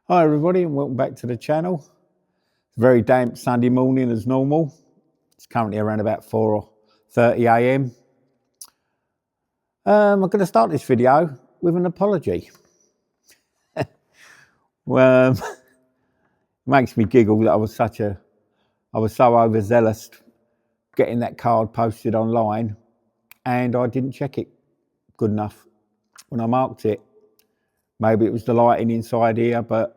Hi everybody and welcome back to the channel. It's a very damp Sunday morning as normal. It's currently around about 4:30 a.m. I'm going to start this video with an apology. Well, it makes me giggle that I was so overzealous getting that card posted online and I didn't check it good enough when I marked it. Maybe it was the lighting inside here, but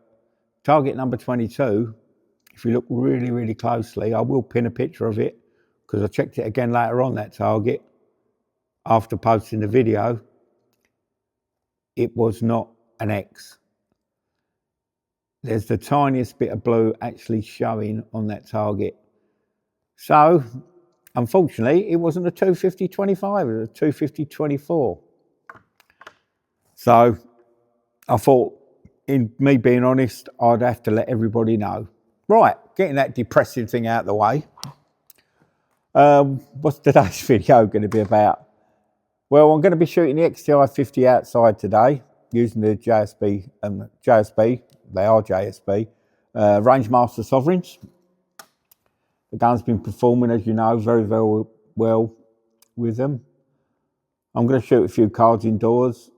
target number 22, if you look really, really closely, I will pin a picture of it because I checked it again later on, that target, after posting the video. It was not an X. There's the tiniest bit of blue actually showing on that target. So, unfortunately, it wasn't a 250-25, it was a 250-24. So, I thought, in me being honest, I'd have to let everybody know. Right, getting that depressing thing out of the way. What's today's video going to be about? Well, I'm going to be shooting the XTi50 outside today using the JSB, they are JSB, Rangemaster Sovereigns. The gun's been performing, as you know, very, very well with them. I'm going to shoot a few cards indoors.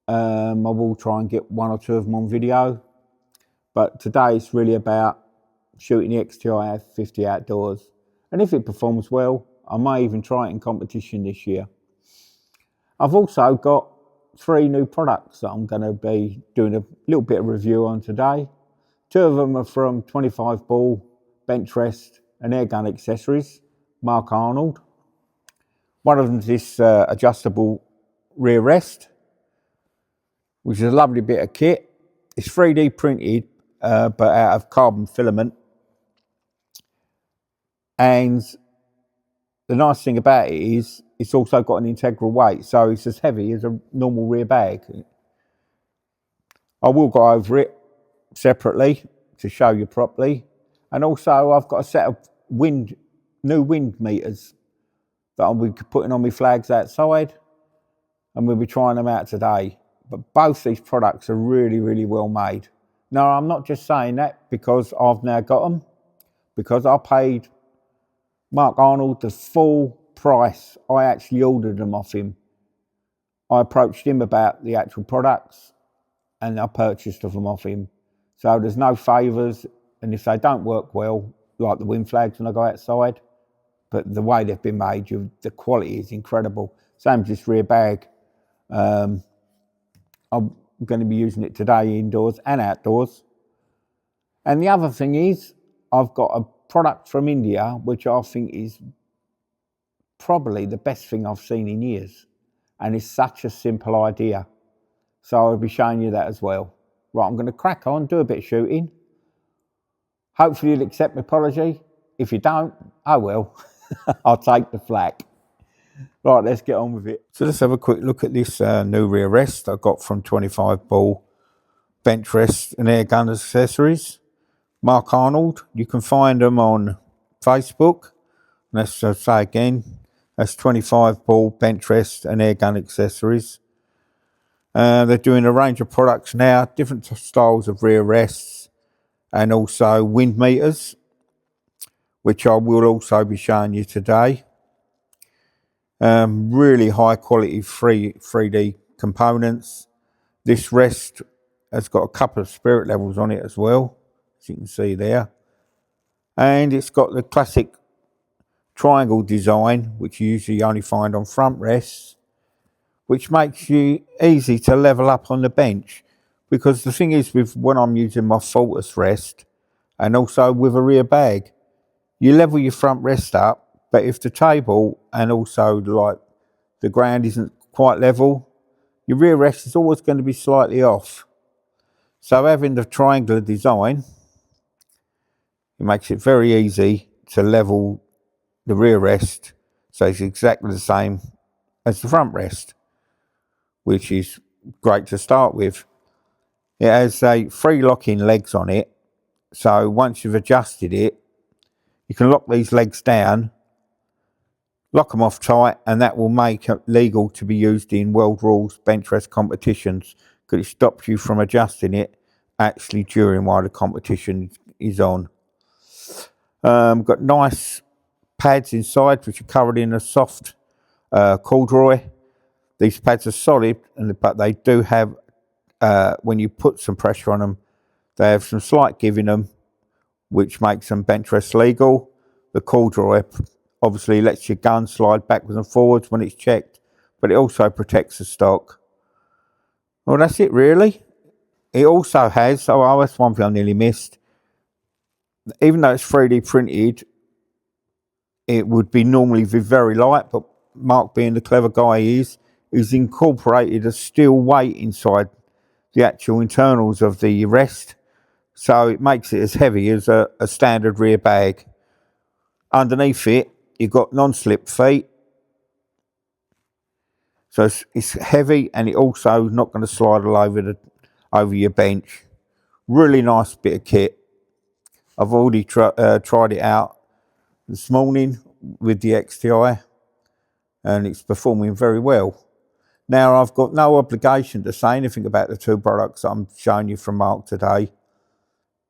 I will try and get one or two of them on video. But today it's really about shooting the XTi50 outdoors. And if it performs well, I may even try it in competition this year. I've also got 3 new products that I'm going to be doing a little bit of review on today. 2 of them are from 25 ball, bench rest and air gun accessories, Mark Arnold. One of them is this adjustable rear rest, which is a lovely bit of kit. It's 3D printed, but out of carbon filament. And the nice thing about it is it's also got an integral weight, so it's as heavy as a normal rear bag. I will go over it separately to show you properly. And also I've got a set of new wind meters that I'll be putting on my flags outside, and we'll be trying them out today. But both these products are really, really well made. Now, I'm not just saying that because I've now got them, because I paid Mark Arnold the full price. I actually ordered them off him. I approached him about the actual products and I purchased them off him. So there's no favours, and if they don't work well, like the wind flags when I go outside, but the way they've been made, the quality is incredible. Same as this rear bag. I'm going to be using it today indoors and outdoors. And the other thing is, I've got a product from India which I think is probably the best thing I've seen in years, and it's such a simple idea. So I'll be showing you that as well. Right, I'm going to crack on, do a bit of shooting. Hopefully you'll accept my apology. If you don't, oh well. I'll take the flak. Right, let's get on with it. So let's have a quick look at this new rear rest I got from 25 ball bench rest and air gun accessories. Mark Arnold. You can find them on Facebook. Let's say again, that's 25 ball bench rest and air gun accessories. They're doing a range of products now, different styles of rear rests and also wind meters, which I will also be showing you today. Really high quality 3D components. This rest has got a couple of spirit levels on it as well, as you can see there. And it's got the classic triangle design, which you usually only find on front rests, which makes you easy to level up on the bench. Because the thing is, with when I'm using my faultless rest and also with a rear bag, you level your front rest up, but if the table and also like the ground isn't quite level, your rear rest is always going to be slightly off. So having the triangular design, it makes it very easy to level the rear rest so it's exactly the same as the front rest, which is great to start with. It has 3 locking legs on it, so once you've adjusted it, you can lock these legs down, lock them off tight, and that will make it legal to be used in world rules bench rest competitions, because it stops you from adjusting it actually during while the competition is on. Got nice pads inside which are covered in a soft corduroy. These pads are solid, but they do have, when you put some pressure on them, they have some slight give in them, which makes them bench rest legal. The corduroy obviously lets your gun slide backwards and forwards when it's checked, but it also protects the stock. Well, that's it really. It also has, oh, that's one thing I nearly missed. Even though it's 3D printed, it would be normally very light, but Mark, being the clever guy he is, he's incorporated a steel weight inside the actual internals of the rest, so it makes it as heavy as a standard rear bag. Underneath it, you've got non-slip feet, so it's heavy, and it also not going to slide all over your bench. Really nice bit of kit. I've already tried it out this morning with the XTi, and it's performing very well. Now, I've got no obligation to say anything about the two products I'm showing you from Mark today,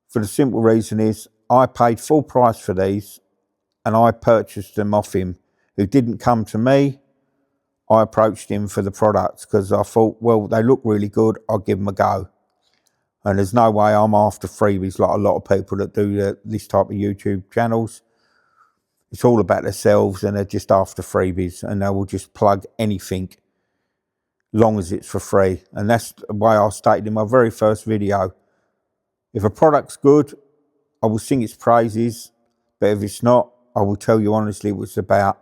for the simple reason is I paid full price for these, and I purchased them off him. Who didn't come to me. I approached him for the products because I thought, well, they look really good, I'll give them a go. And there's no way I'm after freebies like a lot of people that do this type of YouTube channels. It's all about themselves, and they're just after freebies, and they will just plug anything long as it's for free. And that's the way I stated in my very first video. If a product's good, I will sing its praises, but if it's not, I will tell you honestly what it's about.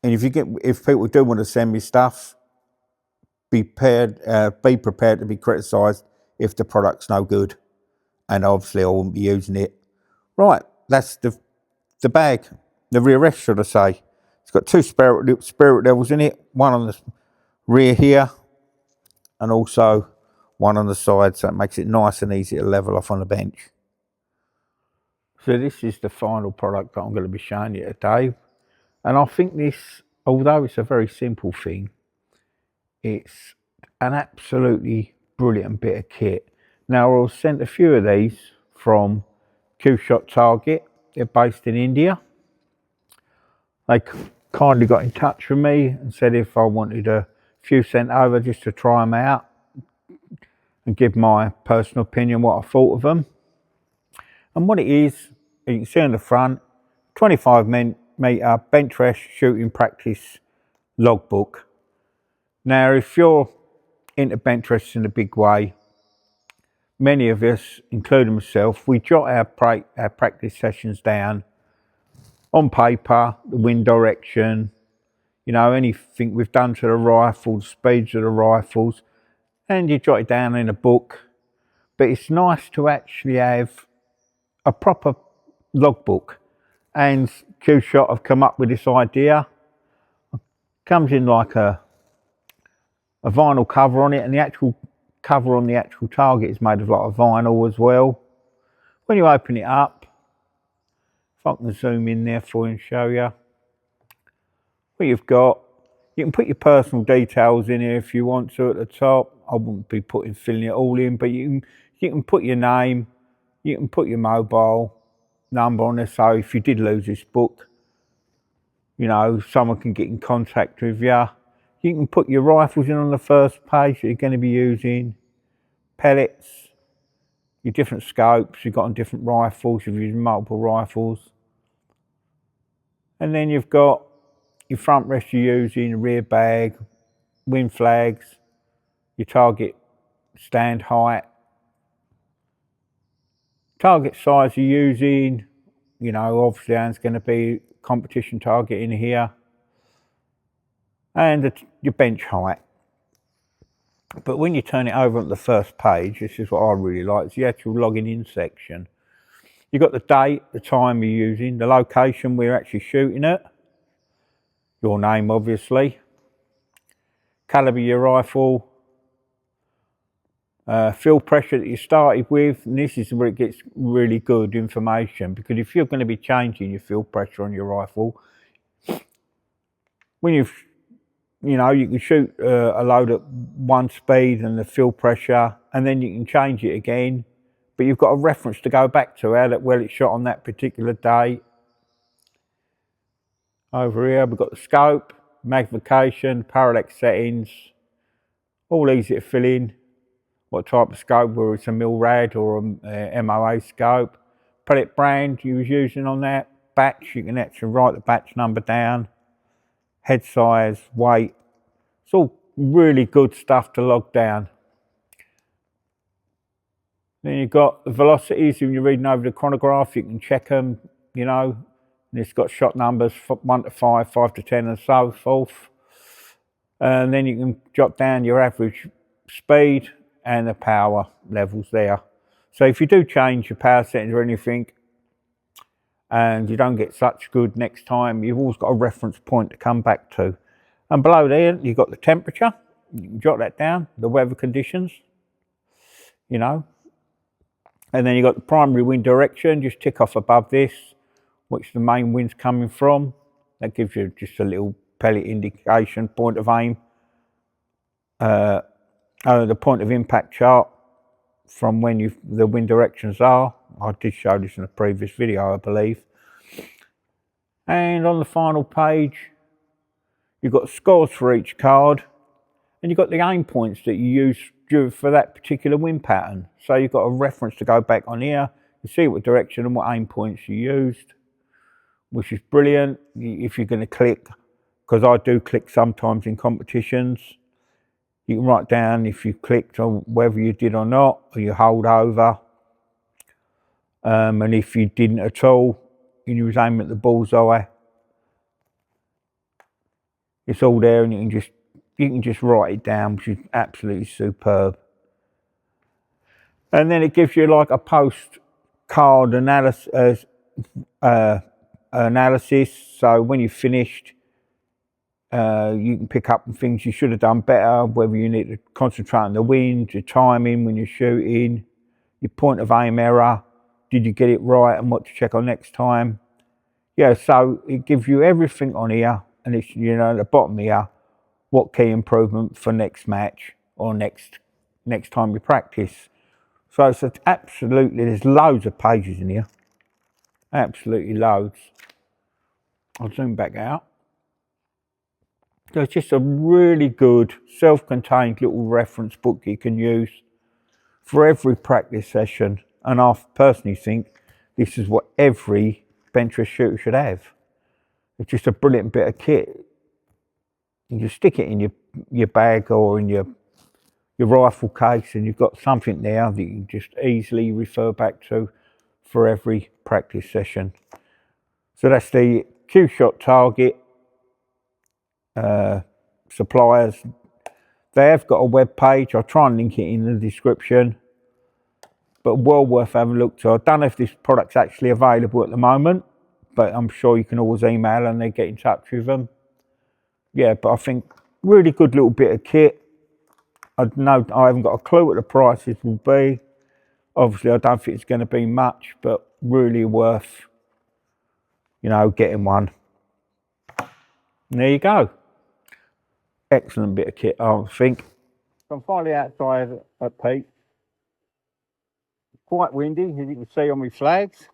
And if people do want to send me stuff, be prepared to be criticised if the product's no good, and obviously I won't be using it. Right, that's the bag, the rear rest, should I say. It's got two spirit levels in it, one on the rear here, and also one on the side, so it makes it nice and easy to level off on the bench. So this is the final product that I'm going to be showing you today, and I think this, although it's a very simple thing, it's an absolutely brilliant bit of kit. Now, I was sent a few of these from Q-Shot Target. They're based in India. They kindly got in touch with me and said if I wanted a few sent over just to try them out and give my personal opinion what I thought of them. And what it is, you can see on the front, 25mm bench rest shooting practice logbook. Now, if you're into bench rests in a big way, many of us, including myself, we jot our practice sessions down on paper, the wind direction, you know, anything we've done to the rifle, the speeds of the rifles, and you jot it down in a book. But it's nice to actually have a proper logbook, and Q-Shot have come up with this idea. It comes in like a vinyl cover on it, and the actual cover on the actual target is made of like a vinyl as well. When you open it up, if I can zoom in there for you and show you what you've got, you can put your personal details in here if you want to at the top. I wouldn't be filling it all in, but you can put your name, you can put your mobile number on there, so if you did lose this book, you know, someone can get in contact with you. You can put your rifles in on the first page that you're going to be using, pellets, your different scopes you've got on different rifles, if you're using multiple rifles. And then you've got your front rest you're using, rear bag, wind flags, your target stand height, target size you're using, you know, obviously there's going to be competition target in here, and your bench height. But when you turn it over at the first page, this is what I really like, it's the actual logging in section. You've got the date, the time you're using, the location we're actually shooting at, your name obviously, calibre of your rifle, field pressure that you started with, and this is where it gets really good information, because if you're going to be changing your field pressure on your rifle, when you know, you can shoot a load at one speed and the field pressure, and then you can change it again. But you've got a reference to go back to how well it's shot on that particular day. Over here we've got the scope, magnification, parallax settings, all easy to fill in. What type of scope, whether it's a Milrad or a MOA scope. Pellet brand you was using on that. Batch, you can actually write the batch number down. Head size, weight. It's all really good stuff to log down. Then you've got the velocities. When you're reading over the chronograph, you can check them, you know. And it's got shot numbers 1 to 5, 5 to 10 and so forth. And then you can jot down your average speed and the power levels there. So if you do change your power settings or anything and you don't get such good next time, you've always got a reference point to come back to. And below there, you've got the temperature. You can jot that down, the weather conditions, you know. And then you've got the primary wind direction. Just tick off above this, which the main wind's coming from. That gives you just a little pellet indication, point of aim. The point of impact chart from when the wind directions are. I did show this in a previous video, I believe. And on the final page, you've got scores for each card, and you've got the aim points that you use for that particular wind pattern. So you've got a reference to go back on here. You see what direction and what aim points you used, which is brilliant. If you're going to click, because I do click sometimes in competitions, you can write down if you clicked or whether you did or not, or you hold over. And if you didn't at all, and you was aiming at the bullseye, it's all there, and you can just write it down, which is absolutely superb. And then it gives you like a postcard analysis. So when you've finished, you can pick up things you should have done better, whether you need to concentrate on the wind, your timing when you're shooting, your point of aim error, did you get it right and what to check on next time. Yeah, so it gives you everything on here, and it's, you know, at the bottom here, what key improvement for next match or next time you practice. So it's absolutely, there's loads of pages in here, absolutely loads. I'll zoom back out. So it's just a really good self-contained little reference book you can use for every practice session. And I personally think this is what every bench shooter should have. It's just a brilliant bit of kit. You just stick it in your bag or in your rifle case, and you've got something there that you can just easily refer back to for every practice session. So that's the Q-Shot Target suppliers. They have got a web page. I'll try and link it in the description, but well worth having a look to. I don't know if this product's actually available at the moment, but I'm sure you can always email and they get in touch with them. Yeah, but I think really good little bit of kit. I haven't got a clue what the prices will be. Obviously, I don't think it's going to be much, but really worth, you know, getting one. And there you go. Excellent bit of kit, I think. So I'm finally outside at Peak. Quite windy, as you can see on my flags.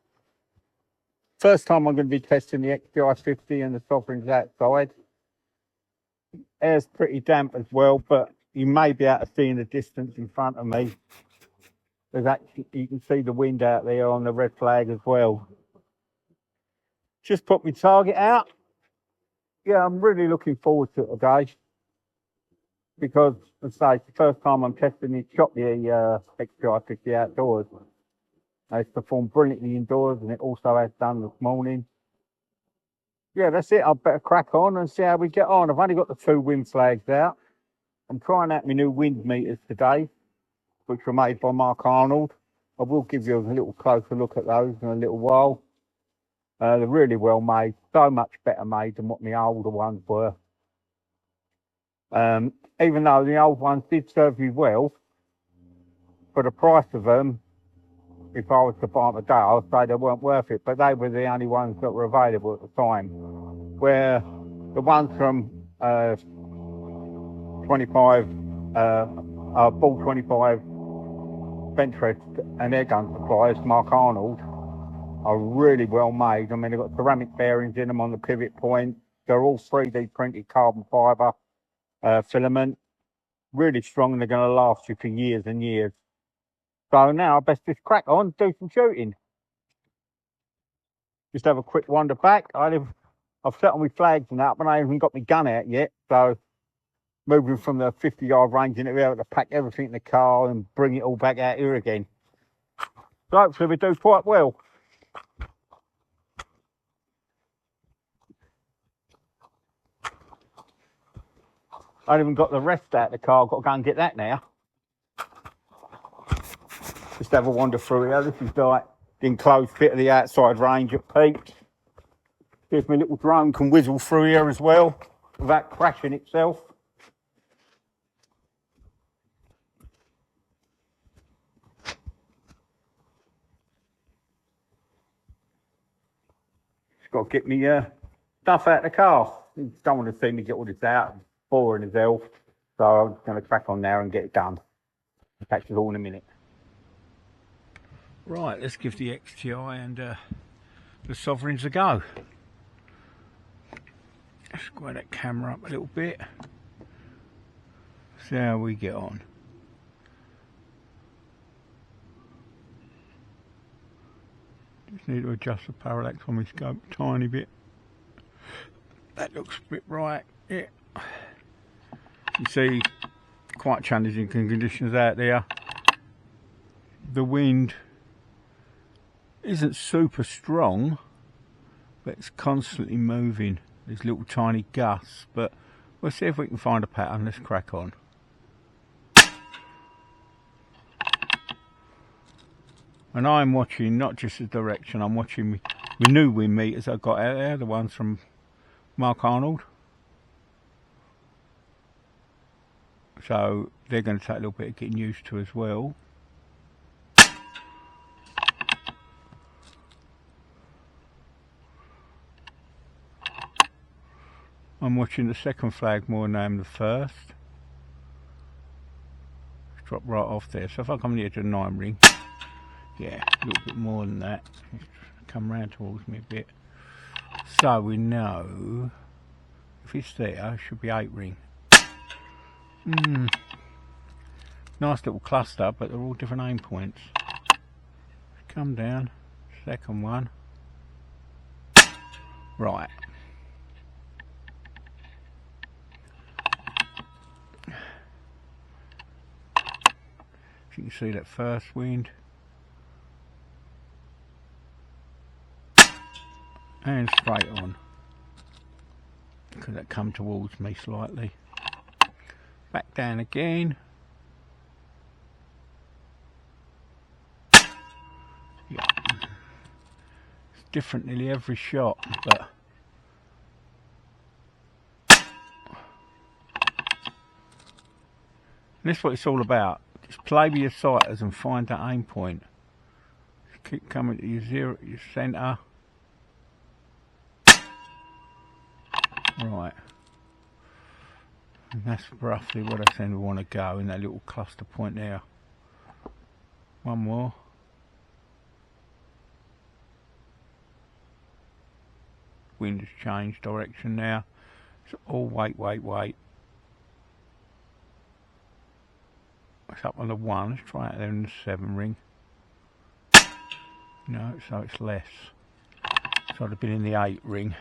First time I'm going to be testing the XTi50 and the sovereigns outside. Air's pretty damp as well, but you may be able to see in the distance in front of me. There's actually, you can see the wind out there on the red flag as well. Just put my target out. Yeah, I'm really looking forward to it today, because, as I say, it's the first time I'm testing it. Shot the XTi50 outdoors. It's performed brilliantly indoors, and it also has done this morning. Yeah, that's it. I better crack on and see how we get on. I've only got the 2 wind flags out. I'm trying out my new wind meters today, which were made by Mark Arnold. I will give you a little closer look at those in a little while. They're really well made, so much better made than what my older ones were. Even though the old ones did serve me well, for the price of them, if I was to buy them today, I'd say they weren't worth it, but they were the only ones that were available at the time. Where the ones from 25, Ball 25 bench press and air gun suppliers, Mark Arnold, are really well made. I mean, they've got ceramic bearings in them on the pivot point. They're all 3D printed carbon fibre filament. Really strong, and they're going to last you for years and years. So now I best just crack on, do some shooting. Just have a quick wander back. I've set on my flags and that, but I haven't got my gun out yet. So moving from the 50-yard range into there to pack everything in the car and bring it all back out here again. So hopefully we do quite well. I haven't even got the rest out of the car. I've got to go and get that now. Just have a wander through here. This is like the enclosed bit of the outside range at Pete. See if my little drone can whizzle through here as well without crashing itself. Just got to get me stuff out of the car. You don't want to see me get all this out. It's boring as hell. So I'm just going to crack on now and get it done. I'll catch you all in a minute. Right, let's give the XTi and the Sovereigns a go. Square that camera up a little bit. See how we get on. Just need to adjust the parallax on my scope a tiny bit. That looks a bit right. Yeah. You see, quite challenging conditions out there. The wind isn't super strong, but it's constantly moving. There's little tiny gusts, but we'll see if we can find a pattern. Let's crack on. And I'm watching not just the direction, I'm watching my new wind meters I've got out there, the ones from Mark Arnold. So they're going to take a little bit of getting used to as well. I'm watching the second flag more than the first. It's dropped right off there. So if I come near to the 9 ring, yeah, a little bit more than that. It's come round towards me a bit. So we know if it's there, it should be 8 ring. Nice little cluster, but they're all different aim points. Come down, second one. Right. If you can see that first wind. And straight on. Because that come towards me slightly. Back down again. Yeah. It's different nearly every shot, but and that's what it's all about. Just play with your sighters and find that aim point. Just keep coming to your centre. Right. And that's roughly what I think we want to go in that little cluster point there. One more. Wind has changed direction now. So all wait. It's up on the 1. Let's try it there in the 7 ring. No, so it's less. So I'd have been in the 8 ring.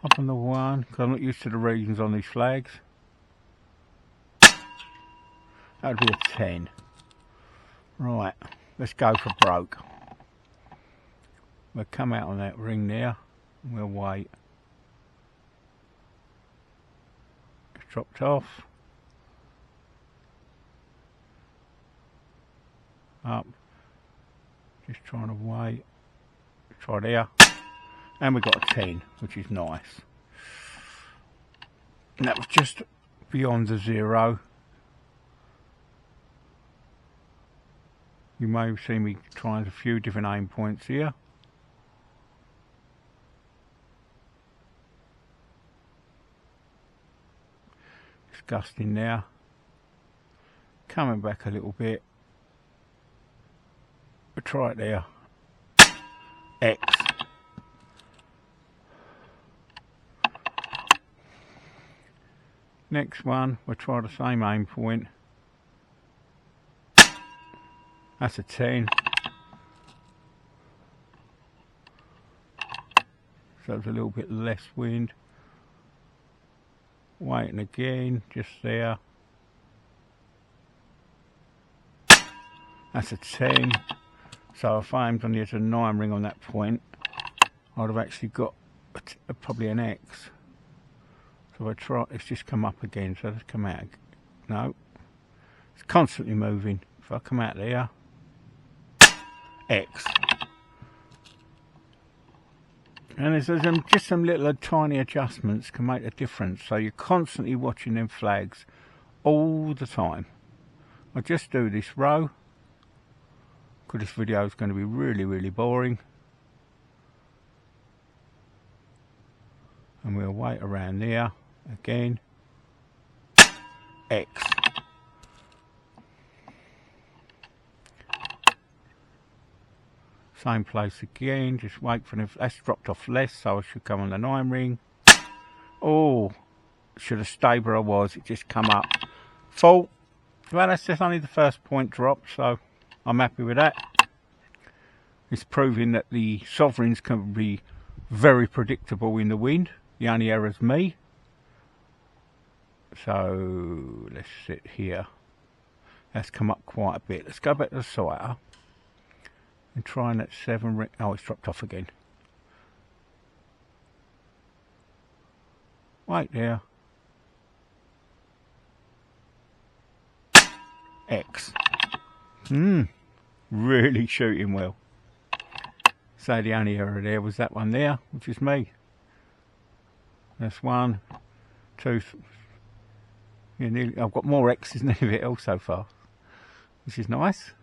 Up on the 1, because I'm not used to the readings on these flags. That would be a 10. Right, let's go for broke. We'll come out on that ring there, and we'll wait. It's dropped off. Up. Just trying to wait. Try there. And we got a 10, which is nice. And that was just beyond the 0. You may have seen me trying a few different aim points here. It's gusting now. Coming back a little bit. We'll try it there. X. Next one, we'll try the same aim point. That's a 10. So it's a little bit less wind. Waiting again, just there. That's a 10. So if I aimed on the edge of the 9 ring on that point, I'd have actually got probably an X. So I try, it's just come up again, so let's come out. No, it's constantly moving. If I come out there, X. And there's just some little tiny adjustments can make a difference. So you're constantly watching them flags all the time. I'll just do this row, because this video is going to be really boring. And we'll wait around there again. X. Same place again, just wait for them. That's dropped off less, so I should come on the 9 ring. Oh, should have stayed where I was, it just come up. Full. Well, that's just only the first point drop, so I'm happy with that. It's proving that the sovereigns can be very predictable in the wind. The only error is me. So let's sit here. That's come up quite a bit. Let's go back to the sighter and try that 7 ring. Oh, it's dropped off again. Wait there. X. Really shooting well. So the only error there was that one there, which is me. That's 1, 2. Yeah, nearly, I've got more X's than anything else so far, which is nice.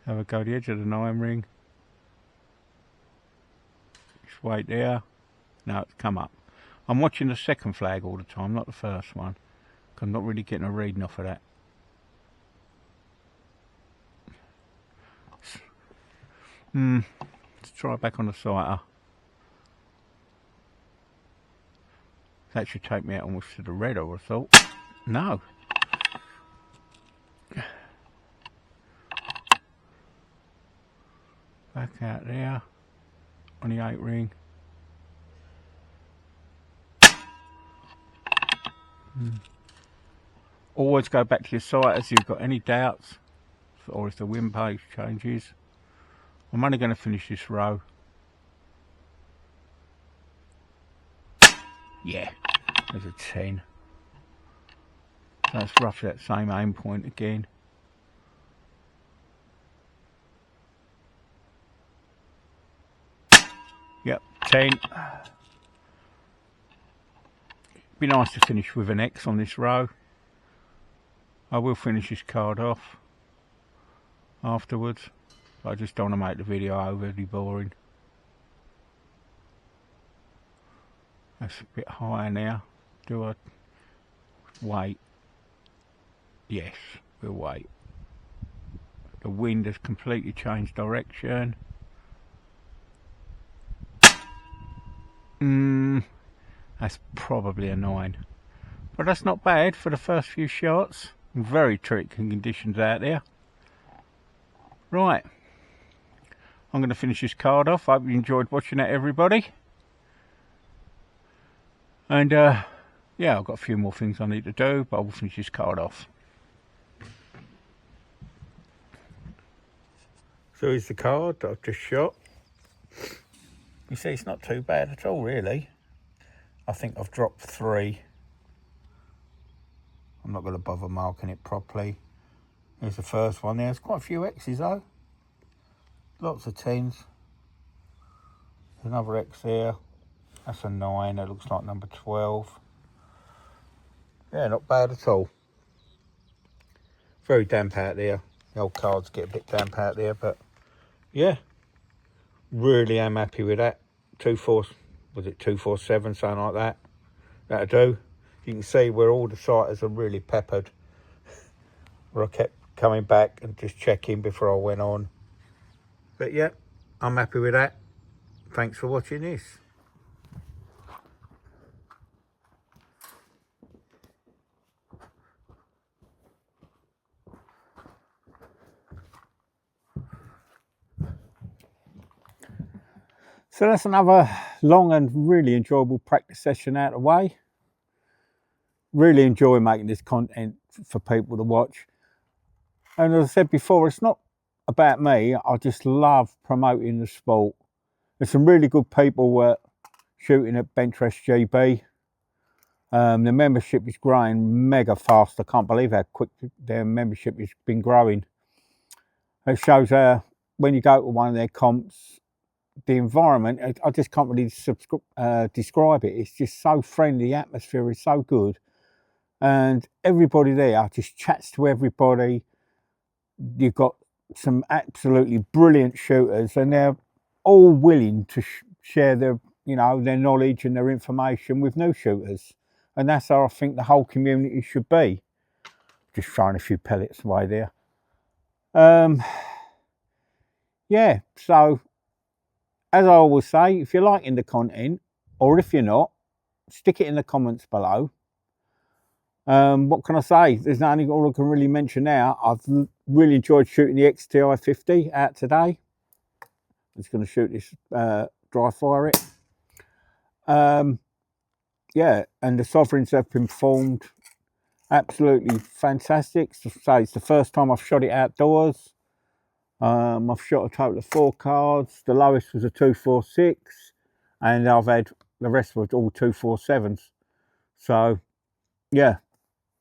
Have a go to the edge of the 9 ring. Just wait there. No, it's come up. I'm watching the second flag all the time, not the first one. Cause I'm not really getting a reading off of that. Let's try it back on the sighter. That should take me out almost to the red, I would have thought. No. Back out there on the 8 ring. Always go back to your sight if you've got any doubts, or if the wind pace changes. I'm only going to finish this row. Yeah, there's a 10. That's roughly that same aim point again. Yep, 10. Be nice to finish with an X on this row. I will finish this card off afterwards. I just don't want to make the video overly boring. That's a bit higher now. Do I wait? Yes, we'll wait. The wind has completely changed direction. That's probably a 9. But that's not bad for the first few shots. Very tricky conditions out there. Right. I'm going to finish this card off. I hope you enjoyed watching it, everybody. And yeah, I've got a few more things I need to do, but I will finish this card off. So here's the card that I've just shot. You see, it's not too bad at all, really. I think I've dropped 3. I'm not going to bother marking it properly. Here's the first one. There's quite a few X's though. Lots of 10s. There's another X there. That's a 9. That looks like number 12. Yeah, not bad at all. Very damp out there. The old cards get a bit damp out there, but yeah, really am happy with that. 247, something like that. That'll do. You can see where all the sighters are really peppered. Where I kept coming back and just checking before I went on. But yeah, I'm happy with that. Thanks for watching this. So that's another long and really enjoyable practice session out of the way. Really enjoy making this content for people to watch. And as I said before, it's not about me. I just love promoting the sport. There's some really good people shooting at Bench-Rest GB. The membership is growing mega fast. I can't believe how quick their membership has been growing. It shows when you go to one of their comps, the environment, I just can't really describe it. It's just so friendly. The atmosphere is so good. And everybody there just chats to everybody. You've got some absolutely brilliant shooters, and they're all willing to share their, their knowledge and their information with new shooters. And that's how I think the whole community should be. Just throwing a few pellets away there. Yeah, so as I always say, if you're liking the content, or if you're not, stick it in the comments below. What can I say? There's nothing all I can really mention now. I've really enjoyed shooting the XTi50 out today. I'm just going to shoot this, dry fire it. Yeah, and the sovereigns have been performed absolutely fantastic. So it's the first time I've shot it outdoors. I've shot a total of 4 cards. The lowest was a 246, and I've had the rest were all 247s. So yeah,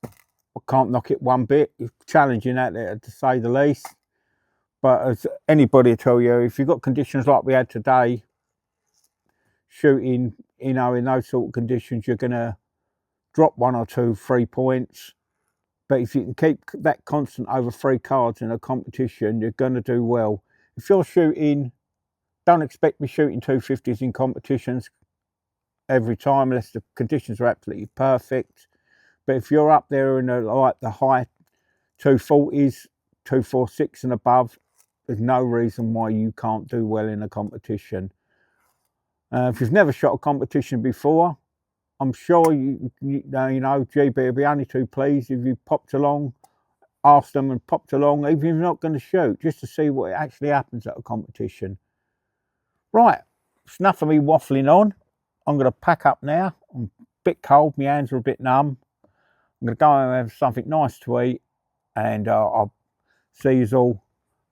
I can't knock it one bit. It's challenging out there, to say the least. But as anybody will tell you, if you've got conditions like we had today, shooting, in those sort of conditions, you're going to drop 1 or 2, 3 points. But if you can keep that constant over 3 cards in a competition, you're going to do well. If you're shooting, don't expect me shooting 250s in competitions every time unless the conditions are absolutely perfect. But if you're up there in the high 240s, 246 and above, there's no reason why you can't do well in a competition. If you've never shot a competition before, I'm sure you know GB will be only too pleased if you popped along, asked them and popped along, even if you're not going to shoot, just to see what actually happens at a competition. Right, it's enough of me waffling on. I'm going to pack up now. I'm a bit cold, my hands are a bit numb. I'm going to go and have something nice to eat, and I'll see you all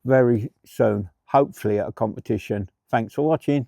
very soon, hopefully at a competition. Thanks for watching.